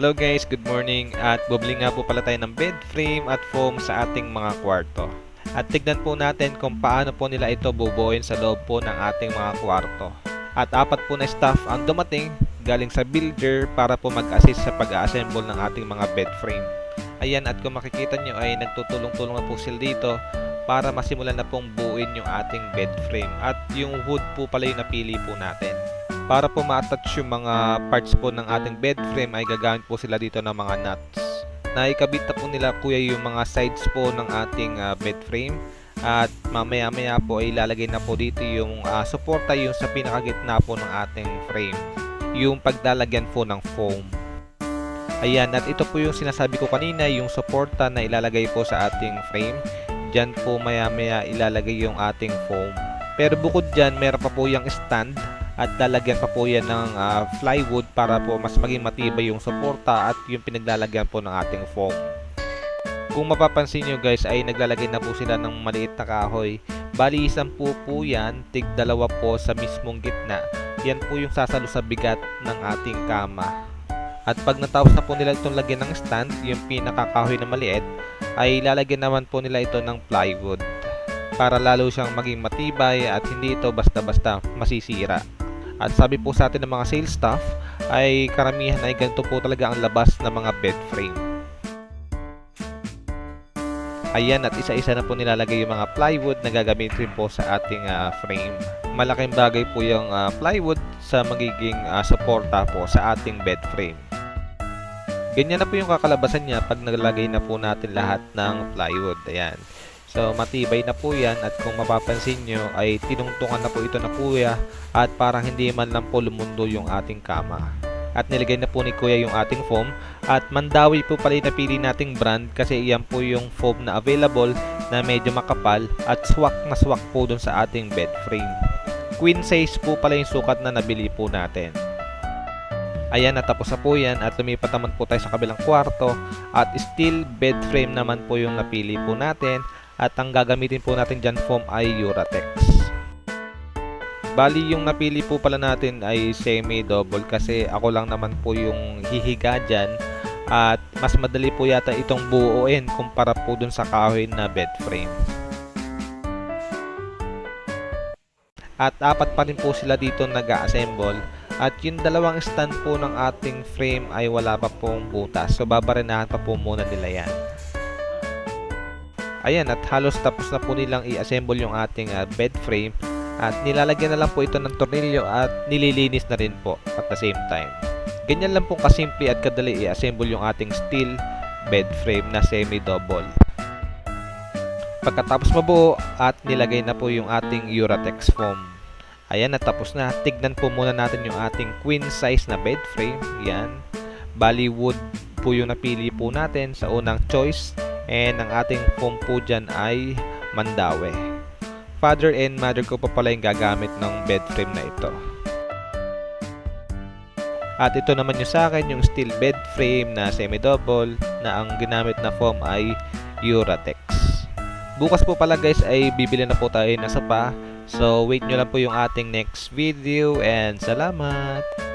Hello guys, good morning at bubili nga po pala tayo ng bed frame at foam sa ating mga kwarto. At tignan po natin kung paano po nila ito bubuuin sa loob po ng ating mga kwarto. At apat po na staff ang dumating galing sa builder para po mag-assist sa pag-assemble ng ating mga bed frame. Ayan, at kung makikita nyo ay nagtutulong-tulong na po sila dito para masimulan na pong buuin yung ating bed frame. At yung wood po pala yung napili po natin. Para po ma-attach yung mga parts po ng ating bed frame ay gagamit po sila dito ng mga nuts. Naikabit na po nila kuya yung mga sides po ng ating bed frame. At mamaya-maya po ay ilalagay na po dito yung suporta yung sa pinakagitna po ng ating frame. Yung paglalagyan po ng foam. Ayan, at ito po yung sinasabi ko kanina, yung suporta na ilalagay po sa ating frame. Diyan po maya-maya ilalagay yung ating foam. Pero bukod dyan, meron pa po yung stand. At lalagyan pa po yan ng plywood para po mas maging matibay yung suporta at yung pinaglalagyan po ng ating foam. Kung mapapansin nyo guys ay naglalagay na po sila ng maliit na kahoy. Bali isang po yan, tig dalawa po sa mismong gitna. Yan po yung sasalo sa bigat ng ating kama. At pag natapos na po nila itong lagyan ng stand, yung pinakakahoy na maliit, ay lalagyan naman po nila ito ng plywood. Para lalo siyang maging matibay at hindi ito basta-basta masisira. At sabi po sa atin ng mga sales staff ay karamihan ay ganito po talaga ang labas ng mga bed frame. Ayan, at isa-isa na po nilalagay yung mga plywood na gagamitin po sa ating frame. Malaking bagay po yung plywood sa magiging suporta po sa ating bed frame. Ganyan na po yung kakalabasan niya pag naglagay na po natin lahat ng plywood. Ayan. So matibay na po yan at kung mapapansin nyo ay tinungtungan na po ito na kuya at parang hindi man lang po lumundo yung ating kama. At nilagay na po ni kuya yung ating foam at Mandawi po pala yung napili nating brand kasi iyan po yung foam na available na medyo makapal at swak na swak po dun sa ating bed frame. Queen size po pala yung sukat na nabili po natin. Ayan, natapos na po yan at lumipat naman po tayo sa kabilang kwarto at steel bed frame naman po yung napili po natin. At ang gagamitin po natin dyan foam ay Uratex. Bali yung napili po pala natin ay semi-double kasi ako lang naman po yung hihiga dyan. At mas madali po yata itong buuin kumpara po dun sa kahoy na bed frame. At apat pa rin po sila dito nag-assemble. At yung dalawang stand po ng ating frame ay wala pa pong butas. So babarinahan pa po muna nila yan. Ayan, at halos tapos na po nilang i-assemble yung ating bed frame at nilalagyan na lang po ito ng tornilyo at nililinis na rin po at the same time. Ganyan lang po kasimple at kadali i-assemble yung ating steel bed frame na semi-double. Pagkatapos mabuo at nilagay na po yung ating Uratex foam. Ayan, natapos na. Tignan po muna natin yung ating queen size na bed frame. Yan. Bali wood po yung napili po natin sa unang choice. And ang ating foam po dyan ay Mandawi. Father and mother ko pa pala yung gagamit ng bed frame na ito. At ito naman yung sa akin, yung steel bed frame na semi-double na ang ginamit na foam ay Uratex. Bukas po pala guys ay bibili na po tayo ng sapa. So wait nyo lang po yung ating next video and salamat!